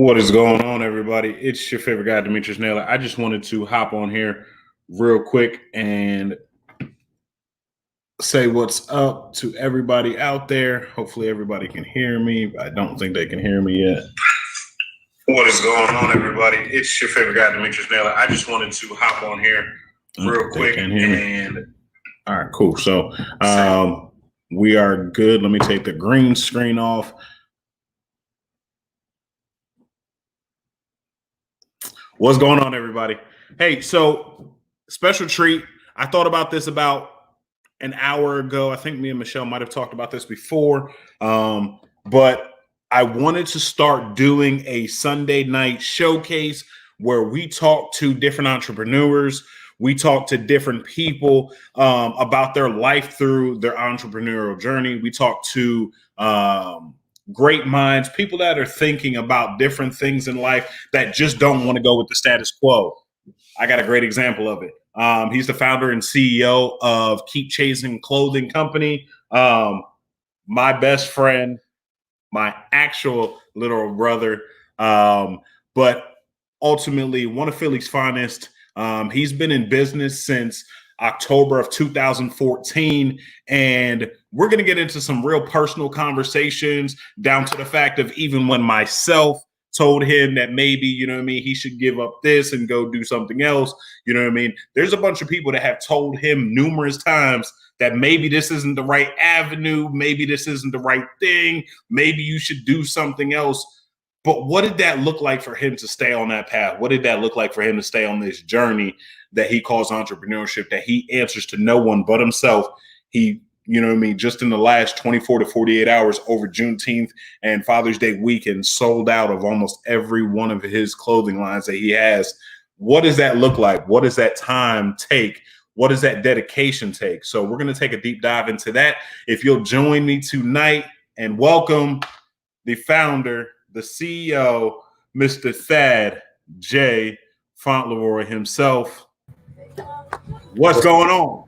What is going on, everybody? It's your favorite guy, Demetrius Naylor. I just wanted to hop on here real quick and say what's up to everybody out there. Hopefully, everybody can hear me. I don't think they can hear me yet. What is going on, everybody? It's your favorite guy, Demetrius Naylor. I just wanted to hop on here real quick and all right, cool. So we are good. Let me take the green screen off. What's going on, everybody? Hey, so special treat. I thought about this about an hour ago. I think me and Michelle might have talked about this before, but I wanted to start doing a Sunday night showcase where we talk to different entrepreneurs. We talk to different people about their life through their entrepreneurial journey. We talk to great minds, people that are thinking about different things in life that just don't want to go with the status quo. I got a great example of it. He's the founder and CEO of KeepChasing clothing company. My best friend, my actual literal brother, but ultimately one of Philly's finest. He's been in business since October of 2014, and we're going to get into some real personal conversations down to the fact of even when myself told him that maybe, he should give up this and go do something else. There's a bunch of people that have told him numerous times that maybe this isn't the right avenue. Maybe this isn't the right thing. Maybe you should do something else. But what did that look like for him to stay on that path? What did that look like for him to stay on this journey that he calls entrepreneurship, that he answers to no one but himself? He, just in the last 24 to 48 hours over Juneteenth and Father's Day weekend, sold out of almost every one of his clothing lines that he has. What does that look like? What does that time take? What does that dedication take? So we're going to take a deep dive into that. If you'll join me tonight and welcome the founder, the CEO, Mr. Thad J. Fauntleroy himself. What's going on?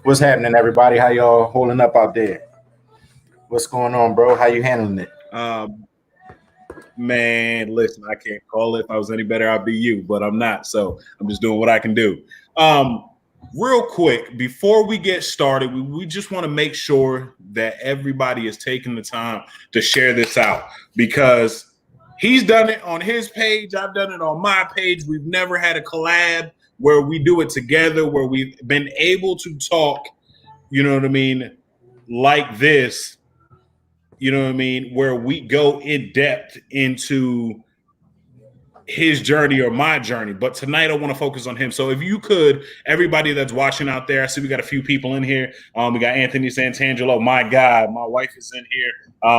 What's happening, everybody? How y'all holding up out there? What's going on, bro? How you handling it? Man, listen, I can't call it. If I was any better, I'd be you, but I'm not. So I'm just doing what I can do. Real quick, before we get started, we just want to make sure that everybody is taking the time to share this out, because he's done it on his page. I've done it on my page. We've never had a collab where we do it together, where we've been able to talk, like this, where we go in depth into his journey or my journey. But tonight I want to focus on him. So if you could, everybody that's watching out there, I see we got a few people in here. We got Anthony Santangelo, my guy. My wife is in here.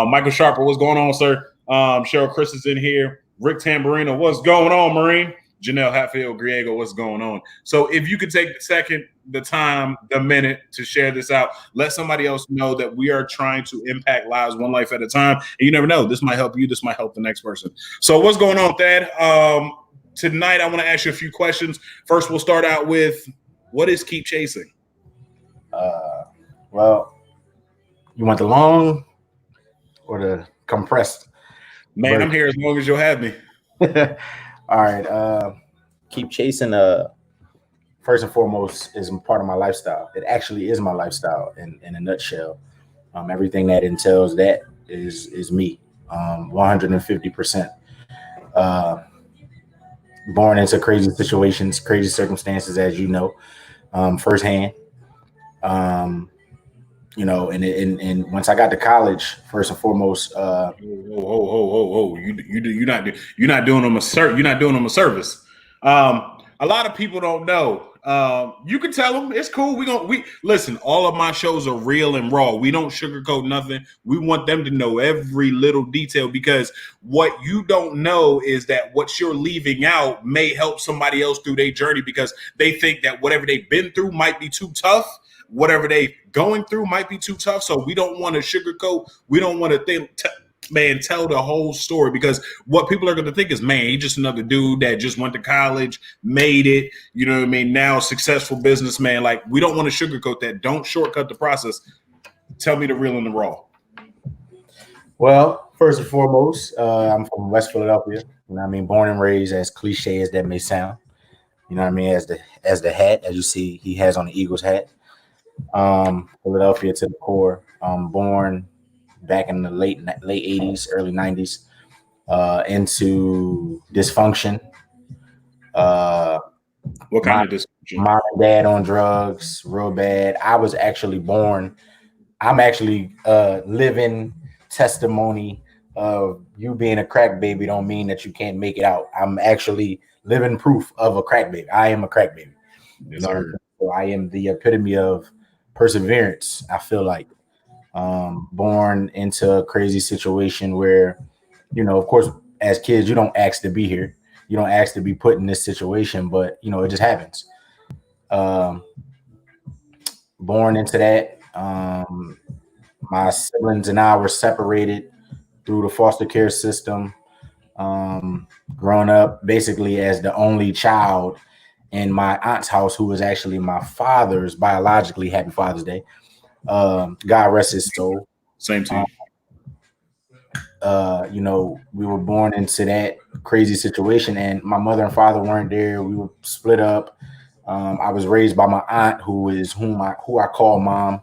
Michael Sharper, what's going on, sir? Cheryl Chris is in here. Rick Tamburino, what's going on, Marine? Janelle Hatfield Griego, what's going on? So if you could take the second, the time, the minute to share this out, let somebody else know that we are trying to impact lives one life at a time. And you never know, this might help you, this might help the next person. So what's going on, Thad? Tonight, I want to ask you a few questions. First, we'll start out with, what is KeepChasing? Well, you want the long or the compressed? Man, I'm here as long as you'll have me. All right. KeepChasing, first and foremost, is part of my lifestyle. It actually is my lifestyle in a nutshell. Everything that entails that is me, 150%. Born into crazy situations, crazy circumstances, as you know, firsthand. And once I got to college, first and foremost, you're not doing them a service. A lot of people don't know. You can tell them it's cool. We listen. All of my shows are real and raw. We don't sugarcoat nothing. We want them to know every little detail, because what you don't know is that what you're leaving out may help somebody else through their journey, because they think that whatever they've been through might be too tough. Whatever they going through might be too tough. So we don't want to sugarcoat. We don't want to tell the whole story, because what people are going to think is, man, he's just another dude that just went to college, made it, now successful businessman. Like, we don't want to sugarcoat that. Don't shortcut the process. Tell me the real and the raw. Well, first and foremost, I'm from West Philadelphia. You know what I mean? Born and raised, as cliche as that may sound. You know what I mean? As the hat, as you see, he has on the Eagles hat. Philadelphia to the core. Born back in the late '80s, early '90s, into dysfunction. What kind My of dysfunction? mom and dad on drugs, real bad. I was actually born. I'm actually living testimony of you being a crack baby don't mean that you can't make it out. I'm actually living proof of a crack baby. I am a crack baby. Yes, You know what I'm sir. saying? So I am the epitome of perseverance. I feel like born into a crazy situation where, of course, as kids, you don't ask to be here. You don't ask to be put in this situation, but it just happens. Um, Born into that. My siblings and I were separated through the foster care system. Growing up basically as the only child in my aunt's house, who was actually my father's biologically. Happy Father's Day. God rest his soul. Same to you. We were born into that crazy situation, and my mother and father weren't there. We were split up. I was raised by my aunt, who I call mom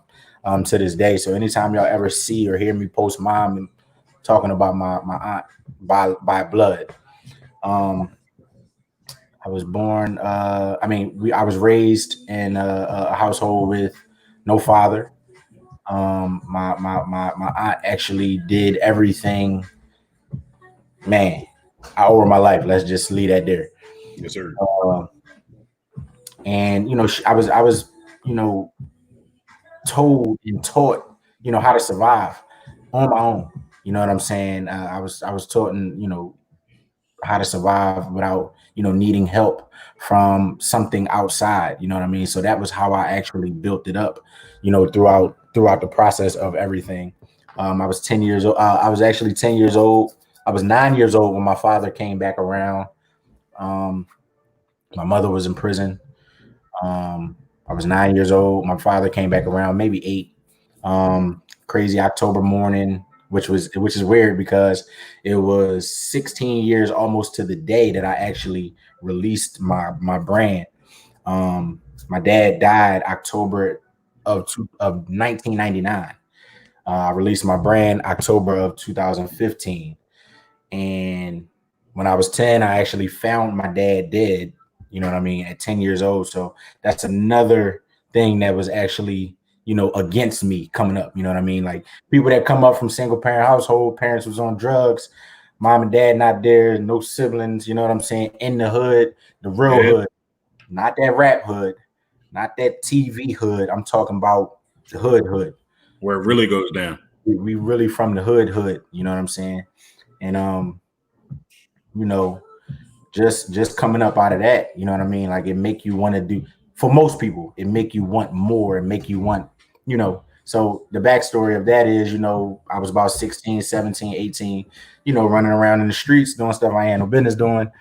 to this day. So anytime y'all ever see or hear me post mom and talking about my aunt by blood, I was born. I was raised in a household with no father. My aunt actually did everything. Man, I owe her my life. Let's just leave that there. Yes, sir. And I was told and taught how to survive on my own. You know what I'm saying? I was taught how to survive without needing help from something outside. You know what I mean? So that was how I actually built it up. Throughout the process of everything. I was 10 years old. I was actually 10 years old. I was 9 years old when my father came back around. My mother was in prison. I was 9 years old. My father came back around, maybe 8. Crazy October morning, which is weird because it was 16 years almost to the day that I actually released my brand. My dad died October of 1999. I released my brand October of 2015, and when I was 10, I actually found my dad dead. You know what I mean? At 10 years old. So that's another thing that was actually, against me coming up. You know what I mean? Like people that come up from single parent household, parents was on drugs, mom and dad not there, no siblings. You know what I'm saying? In the hood, the real hood, not that rap hood, not that TV hood. I'm talking about the hood. Where it really goes down. We really from the hood. You know what I'm saying? And just coming up out of that, you know what I mean? Like it make you want to do, for most people, it make you want more and make you want, so the backstory of that is, I was about 16, 17, 18, running around in the streets, doing stuff I had no business doing.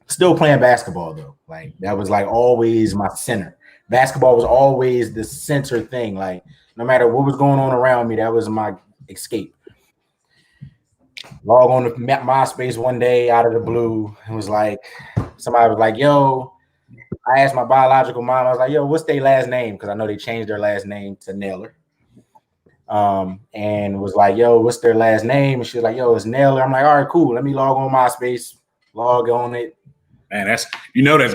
Still playing basketball though. Like that was like always my center. Basketball was always the center thing. Like no matter what was going on around me, that was my escape. Log on to MySpace one day out of the blue. It was like somebody was like, "Yo," I asked my biological mom. I was like, "Yo, what's their last name?" Because I know they changed their last name to Naylor. And was like, "Yo, what's their last name?" And she was like, "Yo, it's Naylor." I'm like, "All right, cool. Let me log on MySpace. Log on it." Man, that's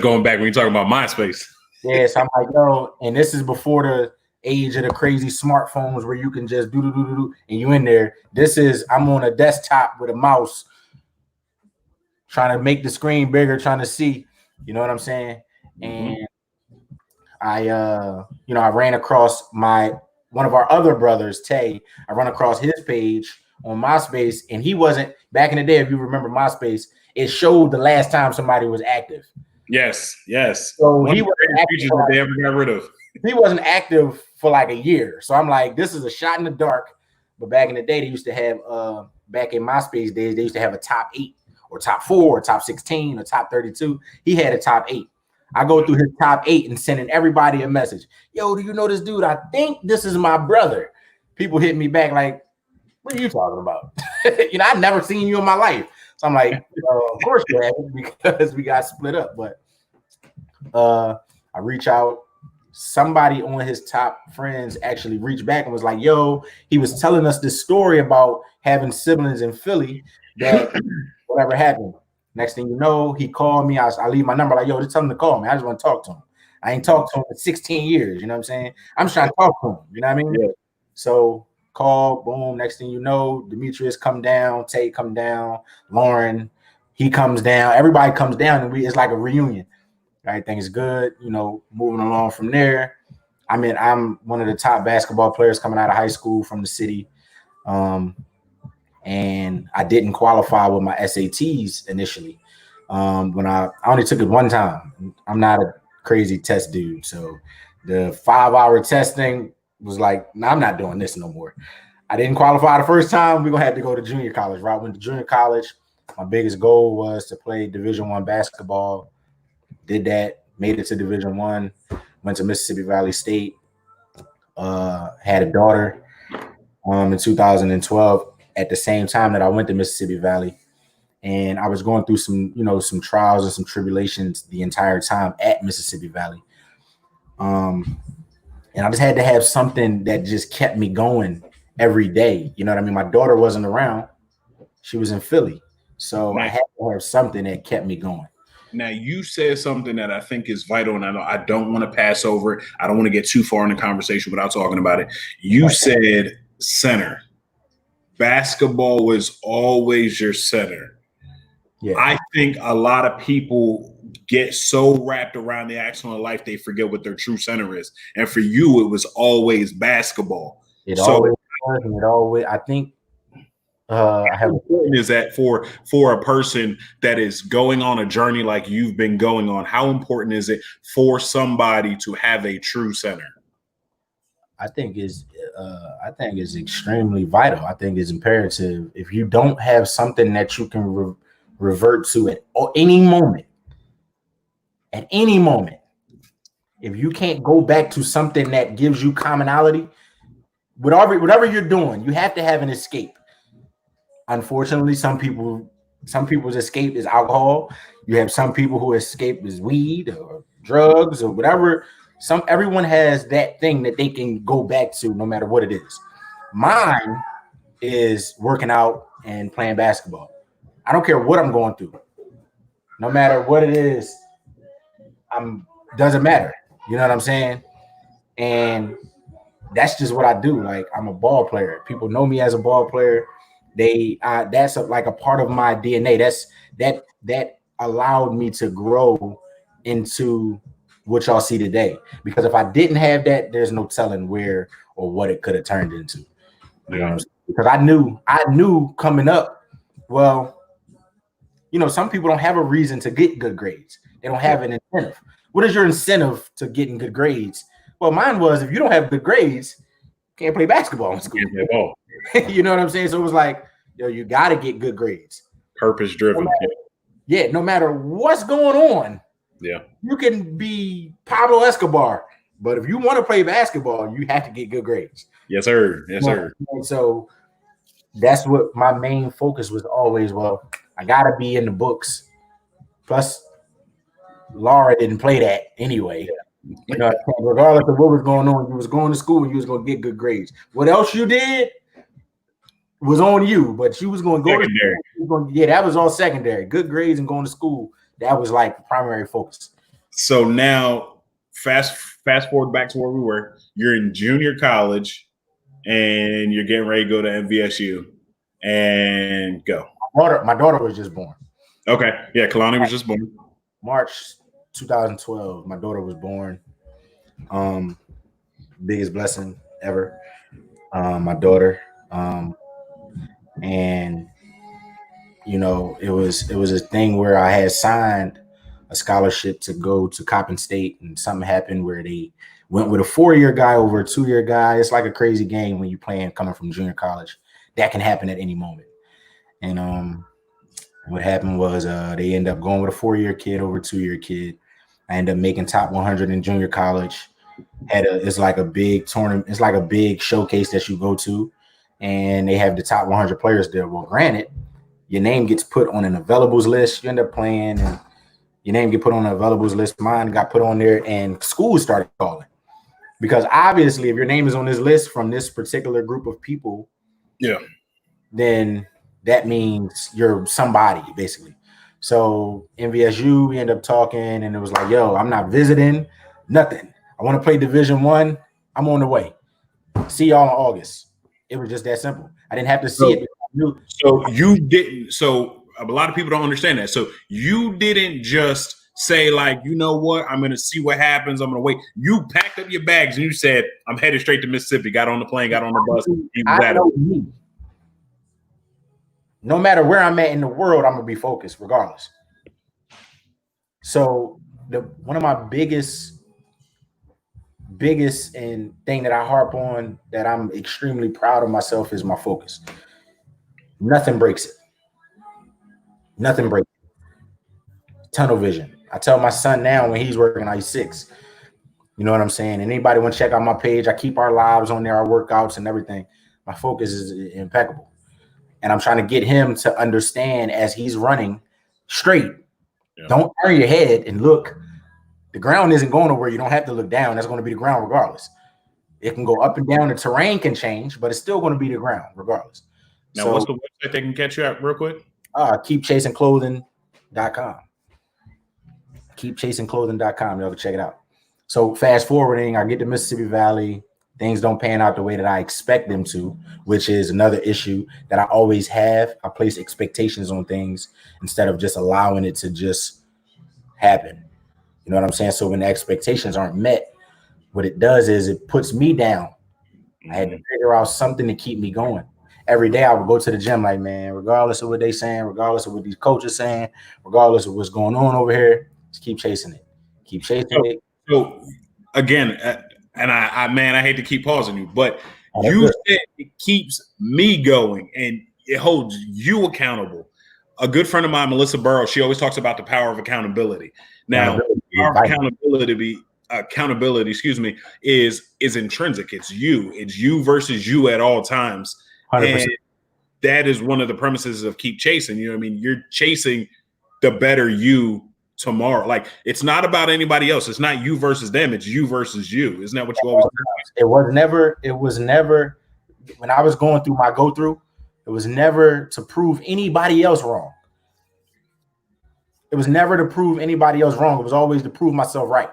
going back when you're talking about MySpace. Yeah, so I'm like, "Yo," and this is before the age of the crazy smartphones where you can just do and you in there. I'm on a desktop with a mouse trying to make the screen bigger, trying to see, you know what I'm saying? And I ran across one of our other brothers, Tay. I run across his page on MySpace, and he wasn't back in the day. If you remember MySpace, it showed the last time somebody was active. Yes. So he wasn't active that they ever got rid of. He wasn't active for like a year. So I'm like, this is a shot in the dark. But back in the day, they used to have back in MySpace days, they used to have a top 8 or top 4 or top 16 or top 32. He had a top 8. I go through his top 8 and sending everybody a message. "Yo, do you know this dude? I think this is my brother." People hit me back like, "What are you talking about?" I've never seen you in my life. So I'm like, of course you haven't, because we got split up. But I reach out. Somebody on his top friends actually reached back and was like, yo, he was telling us this story about having siblings in Philly that whatever happened. Next thing you know, he called me. I leave my number like, yo, just tell him to call me. I just want to talk to him. I ain't talked to him in 16 years. You know what I'm saying? I'm just trying to talk to him. You know what I mean? Yeah. So call, boom. Next thing you know, Demetrius come down, Tate come down, Lauren, he comes down. Everybody comes down, and it's like a reunion. Everything is good. You know, moving along from there. I mean, I'm one of the top basketball players coming out of high school from the city. And I didn't qualify with my SATs initially. When I only took it one time. I'm not a crazy test dude. So the 5-hour testing was like, nah, I'm not doing this no more. I didn't qualify the first time. We're going to have to go to junior college, right? Went to junior college. My biggest goal was to play Division I basketball. Did that, made it to Division I, went to Mississippi Valley State, had a daughter in 2012 at the same time that I went to Mississippi Valley. And I was going through some trials and some tribulations the entire time at Mississippi Valley. And I just had to have something that just kept me going every day. You know what I mean? My daughter wasn't around. She was in Philly. So I had to have something that kept me going. Now, you said something that I think is vital, and I don't want to pass over it. I don't want to get too far in the conversation without talking about it. You said center. Basketball was always your center. Yeah. I think a lot of people get so wrapped around the action of life, they forget what their true center is. And for you, it was always basketball. I think how important is that for a person that is going on a journey like you've been going on? How important is it for somebody to have a true center? I think is extremely vital. I think it's imperative. If you don't have something that you can revert to at any moment, if you can't go back to something that gives you commonality, whatever you're doing, you have to have an escape. Unfortunately, some people's escape is alcohol. You have some people who escape is weed or drugs or whatever. Everyone has that thing that they can go back to no matter what it is. Mine is working out and playing basketball. I don't care what I'm going through. No matter what it is, doesn't matter. You know what I'm saying? And that's just what I do. Like, I'm a ball player. People know me as a ball player. That's like a part of my DNA. That allowed me to grow into what y'all see today. Because if I didn't have that, there's no telling where or what it could have turned into. You know what I'm saying? Because I knew coming up, well, you know, some people don't have a reason to get good grades. They don't have an incentive. What is your incentive to getting good grades? Well, mine was, if you don't have good grades, you can't play basketball in school. You know what I'm saying? So it was like, yo, you got to get good grades. Purpose driven. No matter what's going on. Yeah. You can be Pablo Escobar, but if you want to play basketball, you have to get good grades. Yes, sir. Yes, sir. So that's what my main focus was always. Well, I got to be in the books. Plus, Laura didn't play that anyway. You know, regardless of what was going on, you was going to school and you was going to get good grades. What else you did was on you, but you was going to go secondary. To school. That was all secondary. Good grades and going to school. That was like the primary focus. So now, fast forward back to where we were. You're in junior college, and you're getting ready to go to MVSU, and go. My daughter was just born. Okay, yeah, Kalani was just born. March 2012. My daughter was born. Biggest blessing ever. My daughter, and you know, it was a thing where I had signed a scholarship to go to Coppin State, and something happened where they went with a 4-year guy over a 2-year guy. It's like a crazy game when you're playing coming from junior college. That can happen at any moment. And what happened was they end up going with a 4-year kid over a 2-year kid. I ended up making top 100 in junior college. It's like a big tournament. It's like a big showcase that you go to, and they have the top 100 players there. Well, granted, your name gets put on an availables list. You end up playing, and your name get put on an availables list. Mine got put on there, and schools started calling. Because obviously, if your name is on this list from this particular group of people, then that means you're somebody, basically. So NVSU, we end up talking, and it was like, yo, I'm not visiting, nothing. I want to play Division I. I'm on the way. See y'all in August. It was just that simple. I didn't have to see it. So you didn't. So a lot of people don't understand that. So you didn't just say, like, you know what, I'm going to see what happens. I'm going to wait. You packed up your bags and you said, I'm headed straight to Mississippi. Got on the plane, got on the bus. I know me. No matter where I'm at in the world, I'm going to be focused regardless. So one of my biggest and thing that I harp on that I'm extremely proud of myself is my focus. Nothing breaks it. Nothing breaks it. Tunnel vision. I tell my son now when he's working out, he's 6. You know what I'm saying? Anybody want to check out my page? I keep our lives on there, our workouts and everything. My focus is impeccable. And I'm trying to get him to understand as he's running straight. Yeah. Don't turn your head and look. The ground isn't going nowhere. You don't have to look down. That's going to be the ground regardless. It can go up and down. The terrain can change, but it's still going to be the ground regardless. Now, so, what's the website they can catch you at real quick? KeepChasingClothing.com. KeepChasingClothing.com. Y'all can check it out. So fast forwarding, I get to Mississippi Valley. Things don't pan out the way that I expect them to, which is another issue that I always have. I place expectations on things instead of just allowing it to just happen. You know what I'm saying? So when the expectations aren't met, what it does is it puts me down. I had to figure out something to keep me going. Every day I would go to the gym like, man, regardless of what they're saying, regardless of what these coaches saying, regardless of what's going on over here, just keep chasing it. Keep chasing it. So again, and I hate to keep pausing you, but you said it keeps me going and it holds you accountable. A good friend of mine, Melissa Burrow, she always talks about the power of accountability. Now, accountability, is intrinsic. It's you versus you at all times. 100%. And that is one of the premises of Keep Chasing. You know what I mean? You're chasing the better you tomorrow. Like, it's not about anybody else. It's not you versus them. It's you versus you. Isn't that what you always do? It was never when I was going through my go-through, it was never to prove anybody else wrong. It was never to prove anybody else wrong. It was always to prove myself right.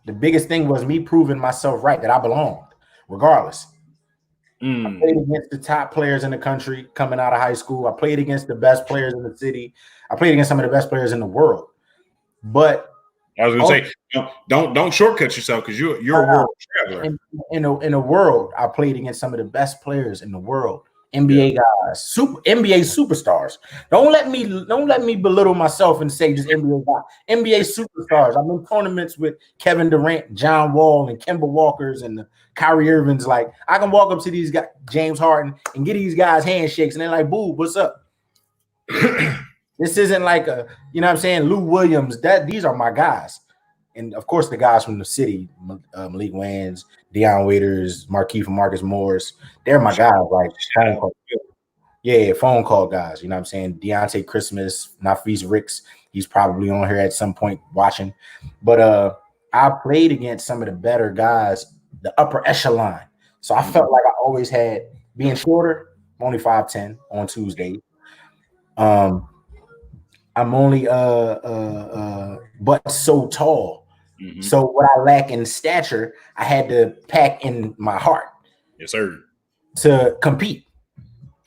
The biggest thing was me proving myself right, that I belonged, regardless. I played against the top players in the country coming out of high school. I played against the best players in the city. I played against some of the best players in the world. But I was going to say, don't shortcut yourself because you're a world traveler. In the world, I played against some of the best players in the world. NBA guys, NBA superstars. Don't let me belittle myself and say just NBA guys. NBA superstars. I'm in tournaments with Kevin Durant, John Wall, and Kemba Walkers and the Kyrie Irvings. Like, I can walk up to these guys, James Harden, and get these guys handshakes, and they're like, "Boo, what's up?" This isn't like a, you know what I'm saying, Lou Williams. These are my guys. And of course, the guys from the city, Malik Wayans, Deion Waiters, Markieff and Marcus Morris, they're my guys. Like, phone call guys. You know what I'm saying? Deontay Christmas, Nafis Ricks, he's probably on here at some point watching. But I played against some of the better guys, the upper echelon. So I felt like I always had, being shorter, I'm only 5'10" on Tuesday. I'm only but so tall. Mm-hmm. So what I lack in stature, I had to pack in my heart. Yes, sir. To compete.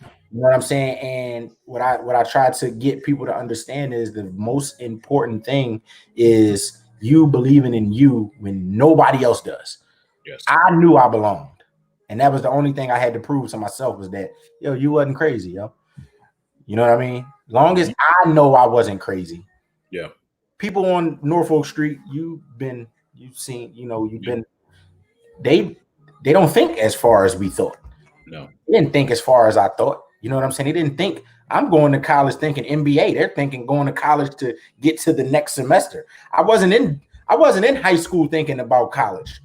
You know what I'm saying? And what I try to get people to understand is the most important thing is you believing in you when nobody else does. Yes. I knew I belonged. And that was the only thing I had to prove to myself was that, yo, you wasn't crazy, yo. You know what I mean? Long as I know I wasn't crazy. Yeah. People on Norfolk Street, they don't think as far as we thought. No. They didn't think as far as I thought. You know what I'm saying? They didn't think I'm going to college thinking NBA. They're thinking going to college to get to the next semester. I wasn't in high school thinking about college.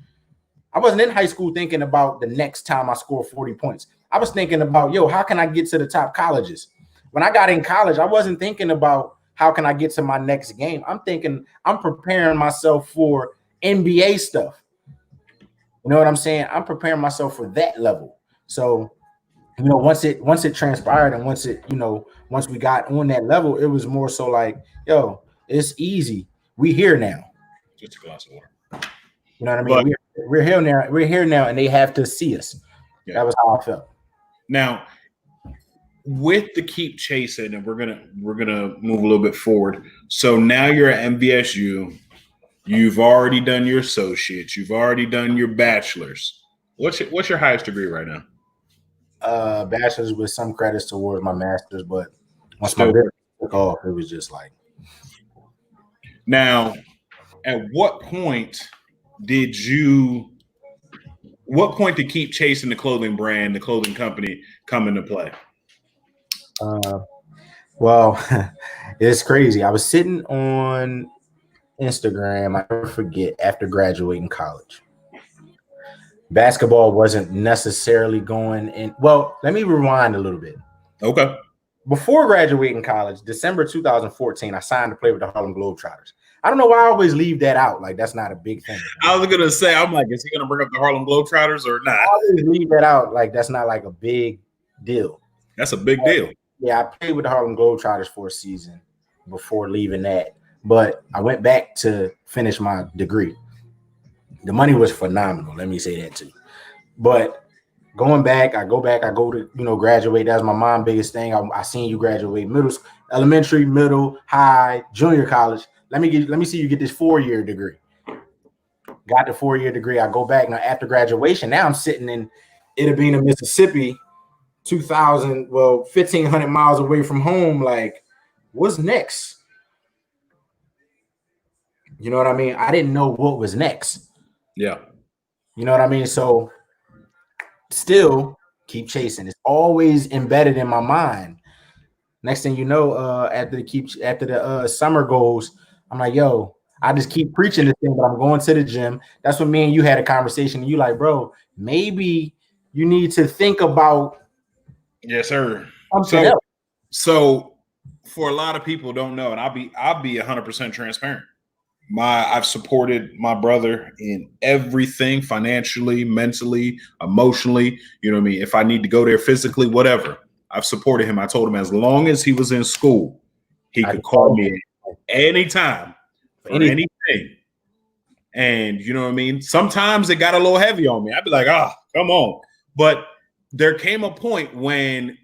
I wasn't in high school thinking about the next time I score 40 points. I was thinking about, how can I get to the top colleges? When I got in college, I wasn't thinking about how can I get to my next game. I'm thinking I'm preparing myself for NBA stuff. You know what I'm saying? I'm preparing myself for that level. So, once it transpired and once we got on that level, it was more so like, it's easy. We here now. Just a glass of water. You know what I mean? We're here now. We're here now, and they have to see us. Yeah. That was how I felt. Now, with the Keep Chasing, and we're gonna move a little bit forward. So now you're at MVSU. You've already done your associates. You've already done your bachelor's. What's your highest degree right now? Bachelor's with some credits towards my master's, but once my business took off, it was just like. Now, at what point did Keep Chasing the clothing brand, the clothing company come into play? Well, it's crazy. I was sitting on Instagram, I never forget, after graduating college. Basketball wasn't necessarily going in. Well, let me rewind a little bit. Okay. Before graduating college, December 2014, I signed to play with the Harlem Globetrotters. I don't know why I always leave that out. Like, that's not a big thing. I was going to say, I'm like, is he going to bring up the Harlem Globetrotters or not? I always leave that out. Like, that's not like a big deal. That's a big deal. Yeah, I played with the Harlem Globetrotters for a season before leaving that. But I went back to finish my degree. The money was phenomenal. Let me say that too. But going back, I go to, graduate. That's my mom's biggest thing. I seen you graduate elementary, middle, high, junior college. Let me see you get this 4-year degree. Got the 4-year degree. I go back now after graduation. Now I'm sitting in Itta Bena, Mississippi, 1,500 miles away from home. Like, what's next? You know what I mean? I didn't know what was next. Yeah. You know what I mean? So still keep chasing. It's always embedded in my mind. Next thing you know, after the summer goes, I'm like, I just keep preaching this thing, but I'm going to the gym. That's when me and you had a conversation. And you like, bro, maybe you need to think about. Yes, sir. So for a lot of people don't know, and I'll be 100% transparent. I've supported my brother in everything, financially, mentally, emotionally. You know what I mean? If I need to go there physically, whatever, I've supported him. I told him as long as he was in school, he could call me anytime for anything. And you know what I mean? Sometimes it got a little heavy on me. I'd be like, come on. But there came a point when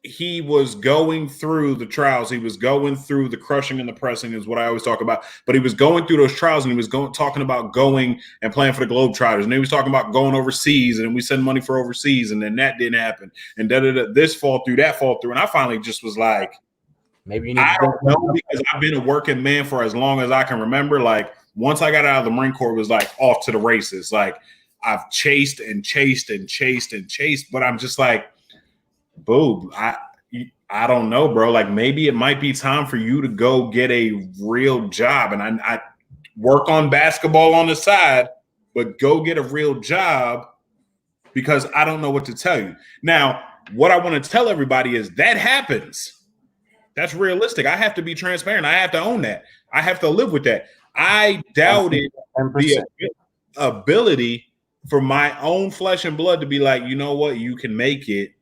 he was going through the trials. He was going through the crushing and the pressing is what I always talk about. But he was going through those trials, and he was talking about going and playing for the Globetrotters. And he was talking about going overseas, and we send money for overseas, and then that didn't happen. And this fall through, that fall through. And I finally just was like, maybe you need I don't know, because I've been a working man for as long as I can remember. Like, once I got out of the Marine Corps, it was like off to the races. Like, I've chased and chased and chased and chased, but I'm just like, boob, I don't know, bro. Like, maybe it might be time for you to go get a real job. And I work on basketball on the side, but go get a real job, because I don't know what to tell you. Now, what I want to tell everybody is that happens. That's realistic. I have to be transparent. I have to own that. I have to live with that. I doubted 100%. The ability for my own flesh and blood to be like, you know what, you can make it.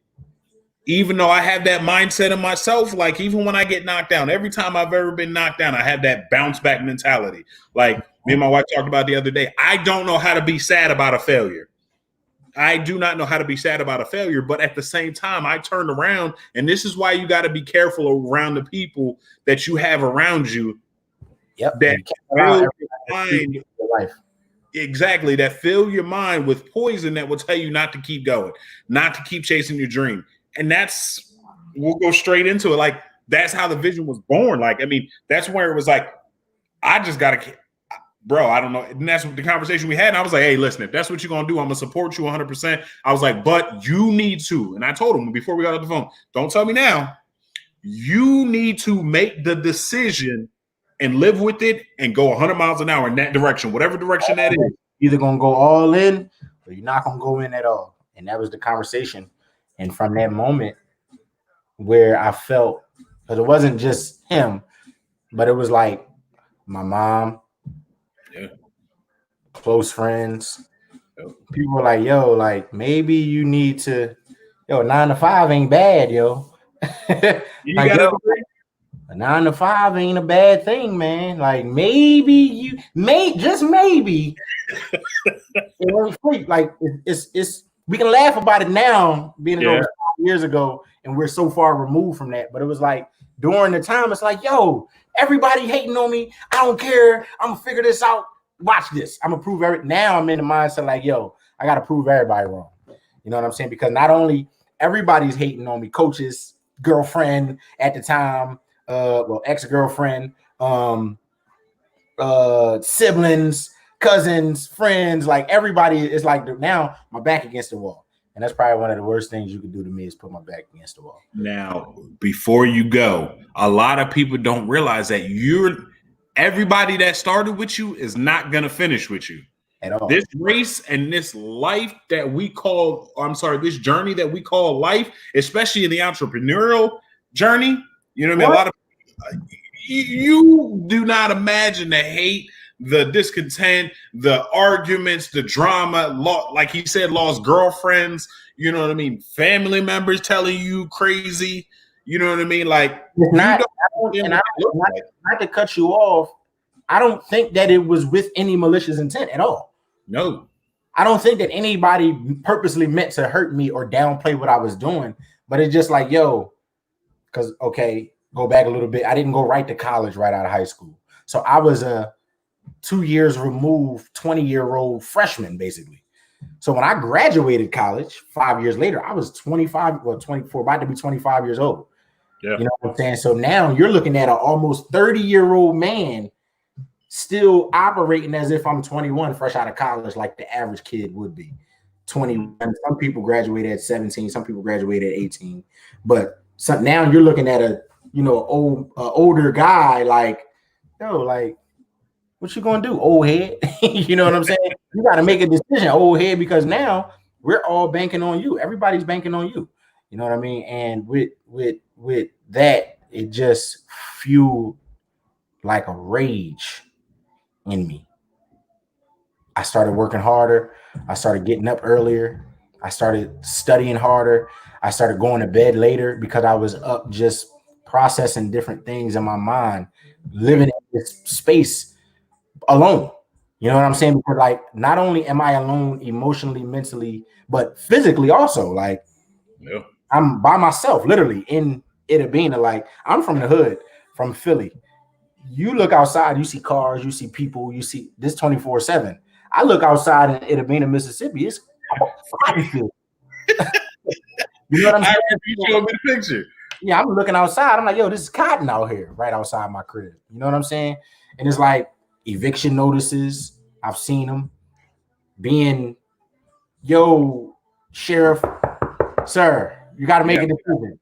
Even though I have that mindset in myself, like, even when I get knocked down, every time I've ever been knocked down, I have that bounce back mentality. Like me and my wife talked about the other day. I don't know how to be sad about a failure. I do not know how to be sad about a failure, but at the same time, I turned around, and this is why you got to be careful around the people that you have around you. Yep. That fill your mind. Exactly. That fill your mind with poison that will tell you not to keep going, not to keep chasing your dream. And we'll go straight into it. Like, that's how the vision was born. Like, I mean, that's where it was like, I just got to, bro, I don't know. And that's the conversation we had. And I was like, hey, listen, if that's what you're going to do, I'm going to support you 100%. I was like, but you need to. And I told him before we got off the phone, don't tell me now. You need to make the decision and live with it and go 100 miles an hour in that direction, whatever direction that is. Either going to go all in or you're not going to go in at all. And that was the conversation. And from that moment where I felt, because it wasn't just him, but it was like my mom, close friends, people were like, yo, like maybe you need to, 9 to 5 ain't bad, yo. You Like, got yo, it. a 9 to 5 ain't a bad thing, man. Like maybe you just maybe it won't sleep. Like it's we can laugh about it now, being it over 5 years ago, and we're so far removed from that. But it was like during the time, it's like, yo, everybody hating on me. I don't care. I'm gonna figure this out. Watch this. I'm gonna prove every. Now I'm in the mindset like, yo, I gotta prove everybody wrong. You know what I'm saying? Because not only everybody's hating on me, coaches, girlfriend at the time, ex-girlfriend, siblings, cousins, friends, like everybody is like, now my back against the wall. And that's probably one of the worst things you can do to me is put my back against the wall. Now, before you go, a lot of people don't realize that everybody that started with you is not going to finish with you at all. This race and this life that we call, this journey that we call life, especially in the entrepreneurial journey, you know what I mean? A lot of you do not imagine the hate, the discontent, the arguments, the drama, like he said, lost girlfriends, you know what I mean? Family members telling you crazy, you know what I mean? Like, not to cut you off, I don't think that it was with any malicious intent at all. No. I don't think that anybody purposely meant to hurt me or downplay what I was doing, but it's just like, yo, because, okay, go back a little bit. I didn't go right to college right out of high school. So I was a 2 years removed, 20-year-old freshman, basically. So when I graduated college 5 years later, I was 24, about to be 25 years old. Yeah. You know what I'm saying? So now you're looking at an almost 30-year-old man still operating as if I'm 21, fresh out of college, like the average kid would be. 21. Some people graduate at 17, some people graduate at 18. But now you're looking at a older guy, like, yo, like, what you gonna do, old head? You know what I'm saying? You got to make a decision, old head, because now we're all banking on you. Everybody's banking on you. You know what I mean? And with that, it just fueled like a rage in me. I started working harder. I started getting up earlier. I started studying harder. I started going to bed later because I was up just processing different things in my mind, living in this space alone. You know what I'm saying? Because, like, not only am I alone emotionally, mentally, but physically also. Like, I'm by myself, literally, in Itabena. Like, I'm from the hood, from Philly. You look outside, you see cars, you see people, you see this 24/7. I look outside in Itabena, Mississippi. It's cotton field. You know what I'm saying? You showed me the picture. Yeah, I'm looking outside. I'm like, yo, this is cotton out here, right outside my crib. You know what I'm saying? And it's like eviction notices. I've seen them being, yo, sheriff, sir, you got to make a decision.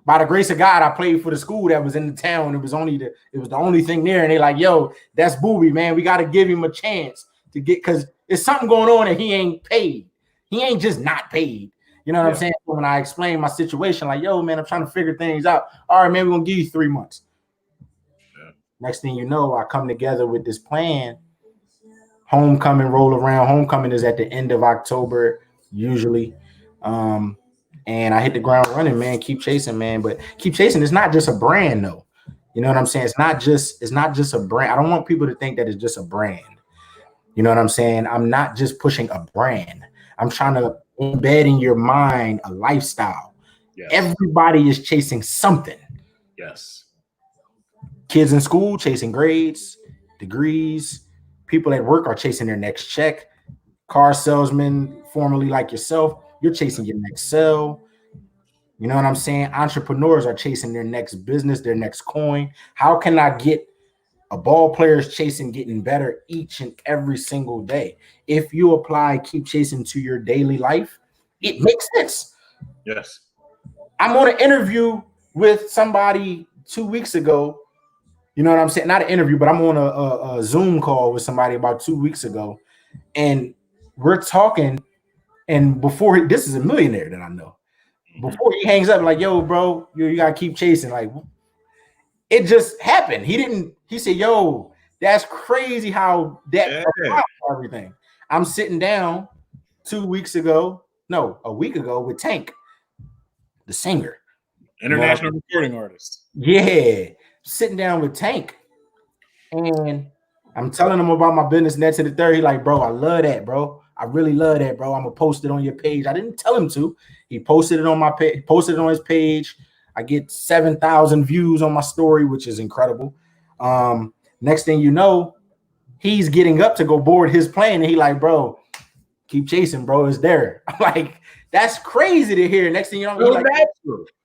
By the grace of God, I played for the school that was in the town. It was the only thing there. And they like, yo, that's Booby, man. We got to give him a chance to get, because there's something going on and he ain't paid. He ain't just not paid. You know what I'm saying? So when I explained my situation, like, yo, man, I'm trying to figure things out. All right, man, we're going to give you 3 months. Yeah. Next thing you know, I come together with this plan. Homecoming roll around. Homecoming is at the end of October, usually. And I hit the ground running, man. Keep chasing, man. But Keep Chasing is not just a brand, though. You know what I'm saying? It's not just a brand. I don't want people to think that it's just a brand. You know what I'm saying? I'm not just pushing a brand. I'm trying to embed in your mind a lifestyle. Yes. Everybody is chasing something. Yes. Kids in school chasing grades, degrees. People at work are chasing their next check. Car salesmen, formerly like yourself, you're chasing your next sale. You know what I'm saying? Entrepreneurs are chasing their next business, their next coin. How can I get a ball player's chasing getting better each and every single day? If you apply Keep Chasing to your daily life, it makes sense. Yes. I'm on an interview with somebody 2 weeks ago. You know what I'm saying? Not an interview, but I'm on a Zoom call with somebody about 2 weeks ago. And we're talking. And before this is a millionaire that I know. before he hangs up, like, yo, bro, you gotta keep chasing. Like, it just happened. He said, yo, that's crazy how that applies to everything. I'm sitting down a week ago with Tank, the singer. International recording artist. Yeah. Sitting down with Tank. And I'm telling him about my business net to the third. He like, bro, I love that, bro. I really love that, bro. I'm gonna post it on your page. I didn't tell him to. He posted it on my page, posted it on his page. I get 7,000 views on my story, which is incredible. Next thing you know, he's getting up to go board his plane, and he like, bro, keep chasing, bro. It's there. I'm like, that's crazy to hear. Next thing you know, like,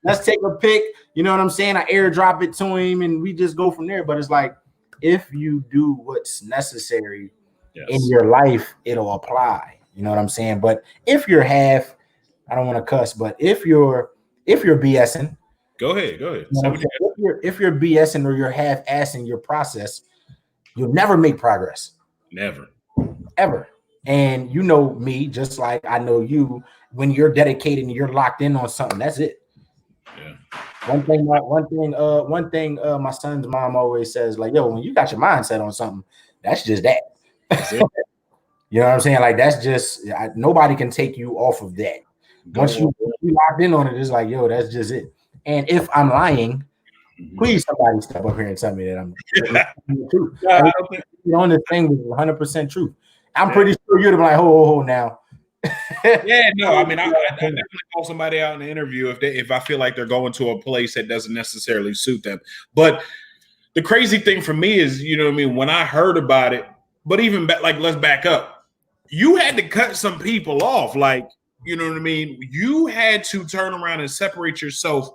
let's take a pic. You know what I'm saying? I airdrop it to him, and we just go from there. But it's like, if you do what's necessary in your life, it'll apply. You know what I'm saying? But if you're I don't want to cuss, but if you're BSing, go ahead. You know, if you're BSing or you're half-assing your process, you'll never make progress. Never. Ever. And you know me, just like I know you, when you're dedicated and you're locked in on something, that's it. Yeah. One thing my son's mom always says, like, yo, when you got your mindset on something, that's just that. That's it. You know what I'm saying? Like, that's just nobody can take you off of that. Once you locked in on it, it's like, yo, that's just it. And if I'm lying, please somebody step up here and tell me that I'm true. On this thing was 100% truth. I'm pretty sure you'd have been like, ho now. Yeah, no, I mean, I definitely call somebody out in the interview if I feel like they're going to a place that doesn't necessarily suit them. But the crazy thing for me is, you know what I mean, when I heard about it, but even like, let's back up. You had to cut some people off. Like, you know what I mean? You had to turn around and separate yourself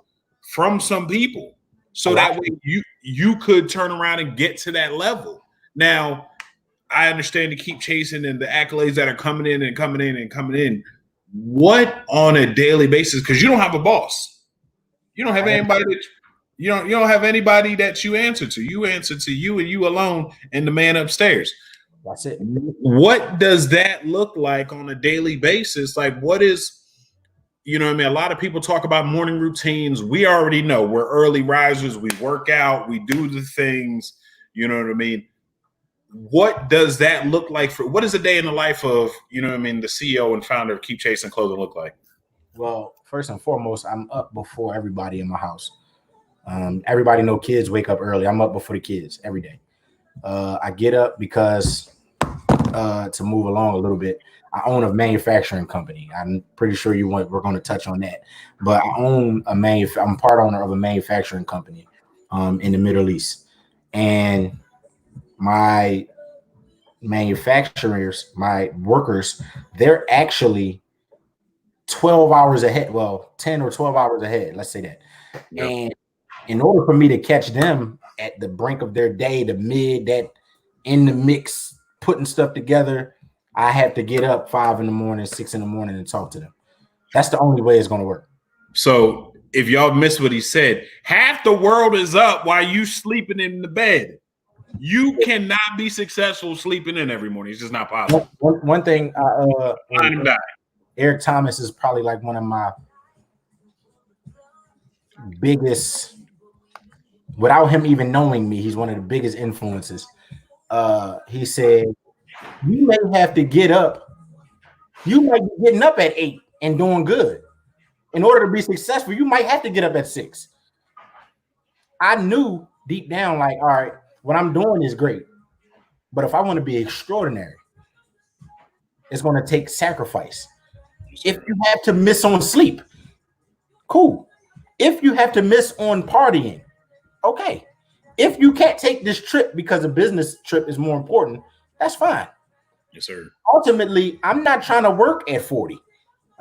from some people so that way you could turn around and get to that level. Now, I understand to keep chasing and the accolades that are coming in. What on a daily basis? Because you don't have a boss. You don't have anybody that you don't have anybody that you answer to. You answer to you and you alone and the man upstairs. That's it. What does that look like on a daily basis? Like, what is, you know what I mean? A lot of people talk about morning routines. We already know we're early risers. We work out. We do the things. You know what I mean? What does that look like what is a day in the life of, you know what I mean, the CEO and founder of Keep Chasing Clothing look like? Well, first and foremost, I'm up before everybody in my house. Everybody know kids wake up early. I'm up before the kids every day. I get up because to move along a little bit, I own a manufacturing company. I'm pretty sure we're going to touch on that. But I own I'm part owner of a manufacturing company in the Middle East. And my manufacturers, my workers, they're actually 12 hours ahead. Well, 10 or 12 hours ahead. Let's say that. Yep. And in order for me to catch them at the brink of their day, that in the mix, putting stuff together, I have to get up 5 a.m, 6 a.m, and talk to them. That's the only way it's going to work. So if y'all missed what he said, half the world is up while you sleeping in the bed. You cannot be successful sleeping in every morning. It's just not possible. One thing, Eric Thomas is probably like one of my biggest, without him even knowing me, he's one of the biggest influences. He said, you may have to get up. You might be getting up at 8 and doing good. In order to be successful, you might have to get up at 6. I knew deep down, like, all right, what I'm doing is great. But if I want to be extraordinary, it's going to take sacrifice. If you have to miss on sleep, cool. If you have to miss on partying, okay. If you can't take this trip because a business trip is more important, that's fine. Yes, sir. Ultimately, I'm not trying to work at 40.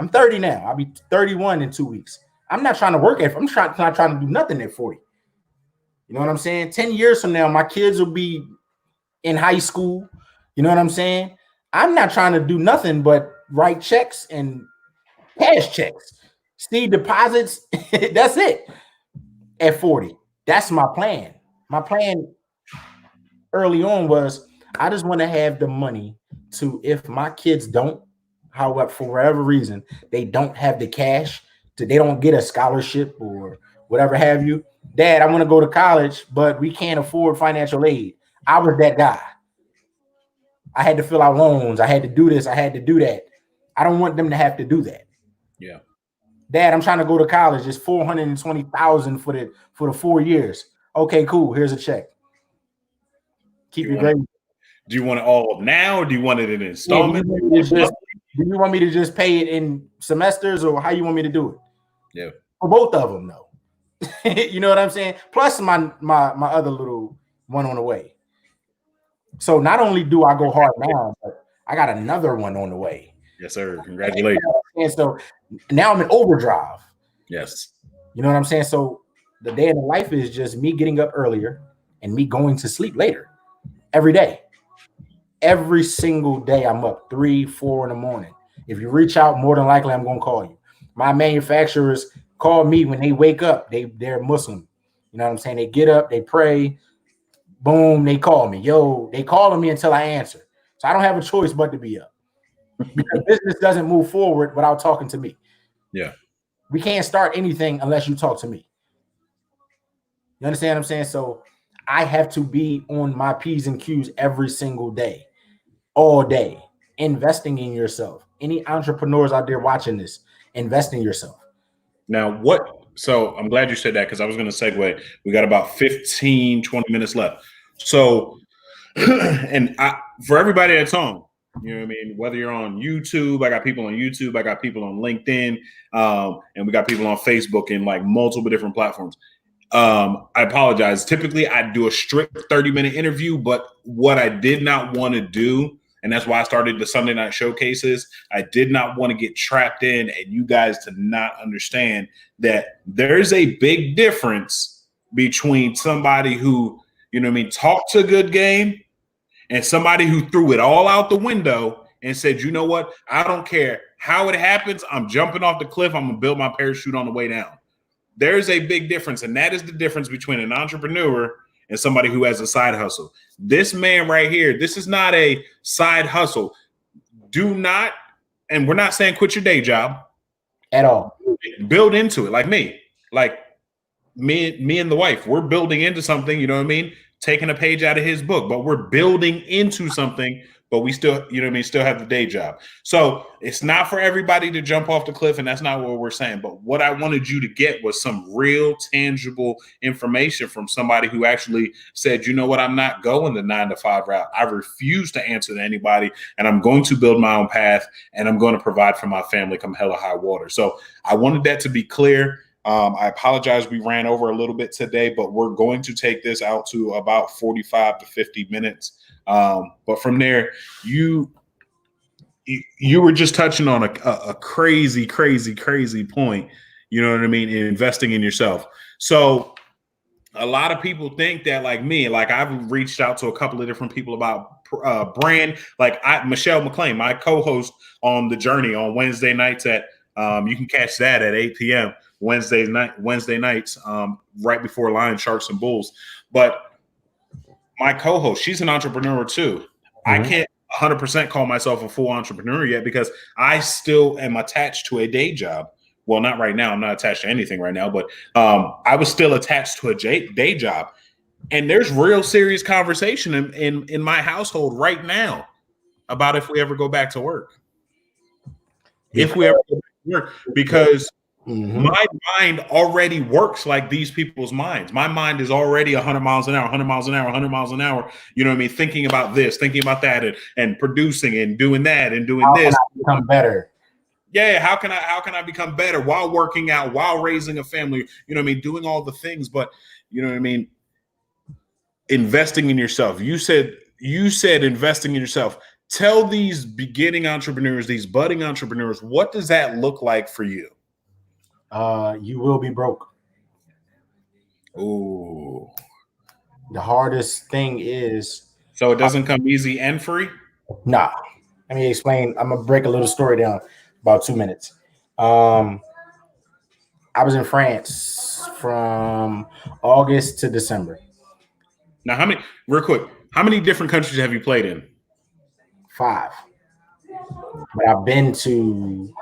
I'm 30 now. I'll be 31 in 2 weeks. I'm not trying to work at, not trying to do nothing at 40. You know what I'm saying? 10 years from now, my kids will be in high school. You know what I'm saying? I'm not trying to do nothing but write checks and cash checks, see deposits. That's it. At 40. That's my plan. My plan early on was I just want to have the money to, if my kids don't, however, for whatever reason, they don't have the cash they don't get a scholarship or whatever have you. Dad, I want to go to college, but we can't afford financial aid. I was that guy. I had to fill out loans. I had to do this. I had to do that. I don't want them to have to do that. Yeah. Dad, I'm trying to go to college. It's $420,000 for the 4 years. Okay, cool. Here's a check. Keep your grade. Do you want it all now, or do you want it in installments? Do you want me to just pay it in semesters, or how you want me to do it? Yeah. For both of them, though. You know what I'm saying? Plus my other little one on the way. So not only do I go hard now, but I got another one on the way. Yes, sir. Congratulations. And so now I'm in overdrive. Yes. You know what I'm saying? So the day in the life is just me getting up earlier and me going to sleep later every day. Every single day I'm up 3, 4 in the morning. If you reach out, more than likely I'm going to call you. My manufacturers call me when they wake up. They're Muslim. You know what I'm saying? They get up, they pray, boom, they call me. Yo, they calling me until I answer. So I don't have a choice but to be up. Because business doesn't move forward without talking to me. Yeah. We can't start anything unless you talk to me. You understand what I'm saying? So I have to be on my P's and Q's every single day, all day, investing in yourself. Any entrepreneurs out there watching this, invest in yourself. Now, so I'm glad you said that, because I was going to segue. We got about 15, 20 minutes left. So, and for everybody that's on, you know what I mean? Whether you're on YouTube, I got people on YouTube, I got people on LinkedIn, and we got people on Facebook and like multiple different platforms. I apologize. Typically, I do a strict 30-minute interview, but what I did not want to do, and that's why I started the Sunday night showcases, I did not want to get trapped in and you guys to not understand that there's a big difference between somebody who, you know what I mean, talked a good game and somebody who threw it all out the window and said, you know what, I don't care how it happens. I'm jumping off the cliff. I'm going to build my parachute on the way down. There's a big difference, and that is the difference between an entrepreneur and somebody who has a side hustle. This man right here, this is not a side hustle. Do not, and we're not saying quit your day job at all. Build into it, like me. Like me and the wife, we're building into something, you know what I mean? Taking a page out of his book, but we're building into something, but we still, you know what I mean, still have the day job. So it's not for everybody to jump off the cliff, and that's not what we're saying. But what I wanted you to get was some real tangible information from somebody who actually said, you know what, I'm not going the 9-to-5 route. I refuse to answer to anybody, and I'm going to build my own path, and I'm going to provide for my family come hell or high water. So I wanted that to be clear. I apologize. We ran over a little bit today, but we're going to take this out to about 45 to 50 minutes. But from there, you were just touching on a crazy point. You know what I mean? In investing in yourself. So a lot of people think that, like me, like I've reached out to a couple of different people about brand. Like Michelle McClain, my co-host on The Journey on Wednesday nights at you can catch that at 8 p.m. Wednesday nights, right before Lions, Sharks, and Bulls. But my co-host, she's an entrepreneur too. Mm-hmm. I can't 100% call myself a full entrepreneur yet because I still am attached to a day job. Well, not right now. I'm not attached to anything right now, but I was still attached to a day job. And there's real serious conversation in my household right now about if we ever go back to work. If we ever go back to work, because my mind already works like these people's minds. My mind is already 100 miles an hour, 100 miles an hour, 100 miles an hour. You know what I mean? Thinking about this, thinking about that, and producing and doing that and doing this. How can I become better? Yeah, how can I become better while working out, while raising a family? You know what I mean? Doing all the things, but you know what I mean? Investing in yourself. You said investing in yourself. Tell these beginning entrepreneurs, these budding entrepreneurs, what does that look like for you? You will be broke. Oh, the hardest thing is. So it doesn't come easy and free? Nah. Let me explain. I'm gonna break a little story down about 2 minutes. I was in France from August to December. Now, how many different countries have you played in? 5. But I've been to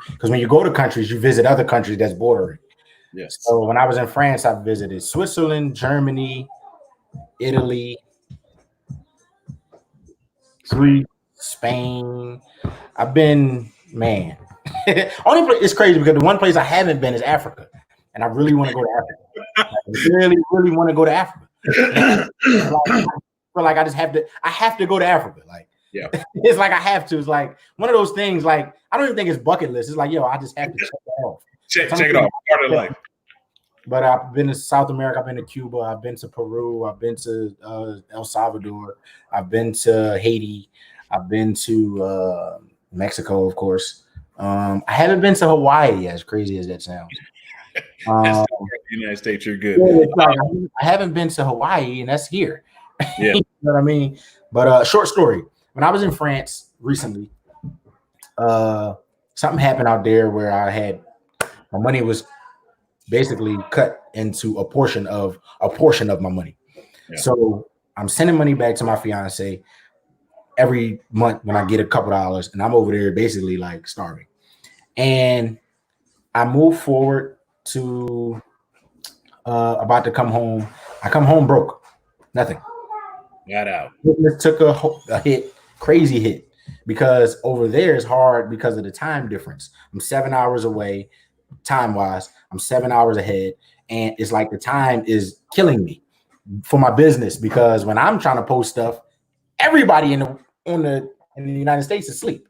because when you go to countries, you visit other countries that's bordering. Yes. So when I was in France, I visited Switzerland, Germany, Italy, Greece, Spain. I've been, man. Only place, it's crazy because the one place I haven't been is Africa, and I really want to go to Africa. I really, really want to go to Africa. I feel like I just have to. I have to go to Africa. Like, yeah, it's like I have to. It's like one of those things. Like, I don't even think it's bucket list. It's like, yo, I just have to check that off. Check it off. Part of life. But I've been to South America. I've been to Cuba. I've been to Peru. I've been to El Salvador. I've been to Haiti. I've been to Mexico, of course. I haven't been to Hawaii, as crazy as that sounds. The United States, you're good. Like, I haven't been to Hawaii, and that's here. Yeah. You know what I mean? But short story. When I was in France recently, something happened out there where my money was basically cut into a portion of my money. Yeah. So I'm sending money back to my fiance every month when I get a couple dollars, and I'm over there basically like starving. And I move forward to about to come home. I come home broke, nothing. Got out. It took a hit, crazy hit, because over there is hard because of the time difference. I'm 7 hours away. Time wise, I'm 7 hours ahead, and it's like the time is killing me for my business, because when I'm trying to post stuff, everybody in the United States is asleep.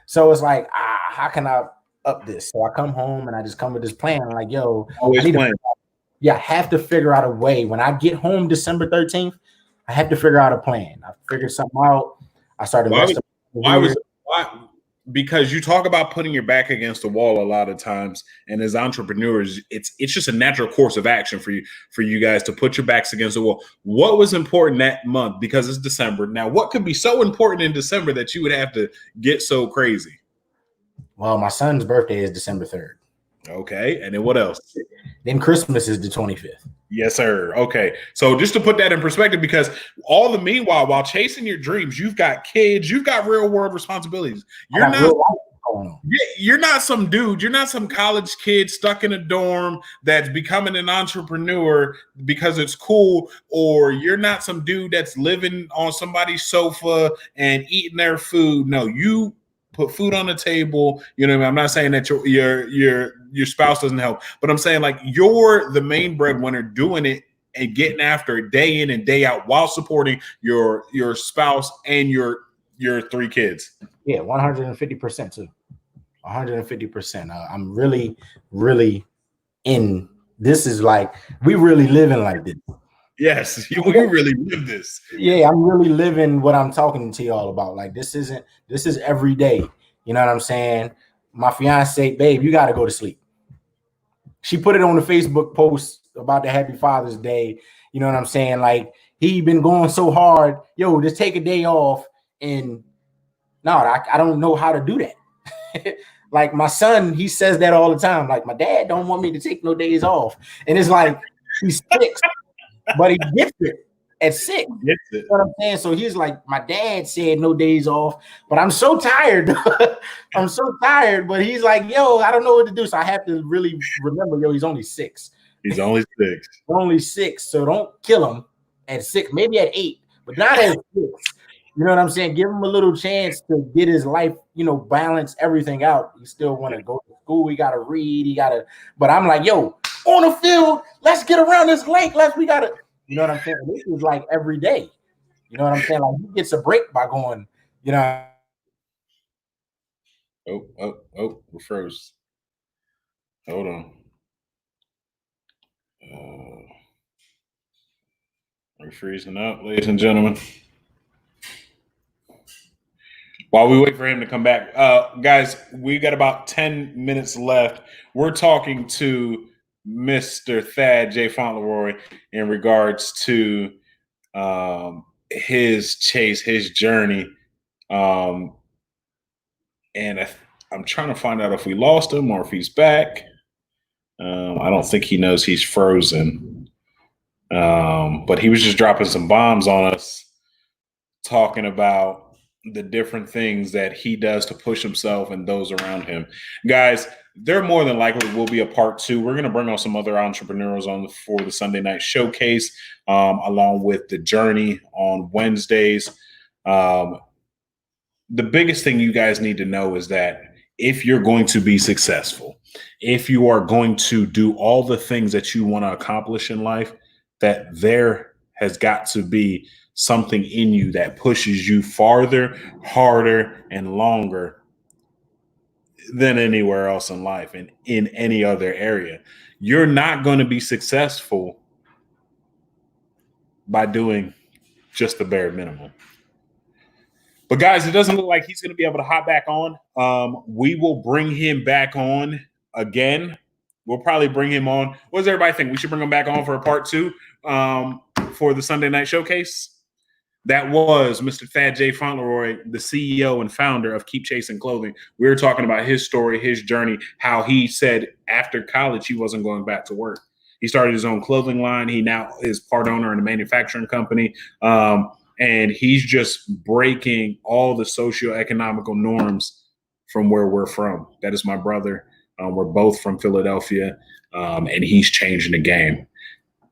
So it's like, how can I up this? So I come home and I just come with this plan. I'm like, yo, I have to figure out a way. When I get home December 13th, I have to figure out a plan. I figured something out. I started investing. Why? Because you talk about putting your back against the wall a lot of times, and as entrepreneurs, it's just a natural course of action for you guys to put your backs against the wall. What was important that month? Because it's December. Now, what could be so important in December that you would have to get so crazy? Well, my son's birthday is December 3rd. Okay, and then what else? Then Christmas is the 25th. Yes, sir. Okay, so just to put that in perspective, because all the meanwhile, while chasing your dreams, you've got kids, you've got real world responsibilities. You're not some dude. You're not some college kid stuck in a dorm that's becoming an entrepreneur because it's cool, or you're not some dude that's living on somebody's sofa and eating their food. No, you put food on the table. You know what I mean? I'm not saying that your spouse doesn't help, but I'm saying like you're the main breadwinner doing it and getting after it day in and day out while supporting your spouse and your 3 kids. Yeah, 150% too. 150%. I'm really, really in. This is like, we really living like this. Yes, we really live this. Yeah, I'm really living what I'm talking to y'all about. Like, this is every day. You know what I'm saying? My fiance, babe, you got to go to sleep. She put it on the Facebook post about the Happy Father's Day. You know what I'm saying? Like, he been going so hard. Yo, just take a day off. And no, I don't know how to do that. Like, my son, he says that all the time. Like, my dad don't want me to take no days off. And it's like, he's 6. But he gets it at 6. You know what I'm saying? So he's like, my dad said no days off, but I'm so tired. I'm so tired. But he's like, yo, I don't know what to do. So I have to really remember, yo, he's only 6. He's only 6. Only 6. So don't kill him at 6, maybe at 8, but not at 6. You know what I'm saying? Give him a little chance to get his life, balance everything out. He still want to go to school. He got to read. But I'm like, yo, on the field, let's get around this lake. You know what I'm saying? This is like every day. You know what I'm saying? Like, he gets a break by going, Oh, we're froze. Hold on. We're freezing up, ladies and gentlemen. While we wait for him to come back, guys, we got about 10 minutes left. We're talking to Mr. Thad J. Fauntleroy in regards to his chase, his journey. And I'm trying to find out if we lost him or if he's back. I don't think he knows he's frozen. But he was just dropping some bombs on us, talking about the different things that he does to push himself and those around him. Guys, there more than likely will be a part 2. We're going to bring on some other entrepreneurs on for the Sunday night showcase, along with the journey on Wednesdays. The biggest thing you guys need to know is that if you're going to be successful, if you are going to do all the things that you want to accomplish in life, that there has got to be something in you that pushes you farther, harder, and longer than anywhere else in life and in any other area. You're not going to be successful by doing just the bare minimum. But guys, it doesn't look like he's going to be able to hop back on. We will bring him back on again. We'll probably bring him on. What does everybody think? We should bring him back on for a part 2 for the Sunday night showcase. That was Mr. Thaddeus Fauntleroy, the CEO and founder of KeepChasing Clothing. We were talking about his story, his journey, how he said after college he wasn't going back to work. He started his own clothing line. He now is part owner in a manufacturing company. And he's just breaking all the socioeconomical norms from where we're from. That is my brother. We're both from Philadelphia, and he's changing the game.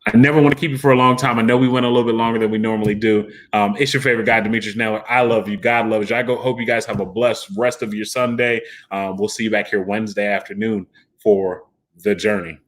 I never want to keep you for a long time. I know we went a little bit longer than we normally do. It's your favorite guy, Demetrius Naylor. I love you. God loves you. Hope you guys have a blessed rest of your Sunday. We'll see you back here Wednesday afternoon for the journey.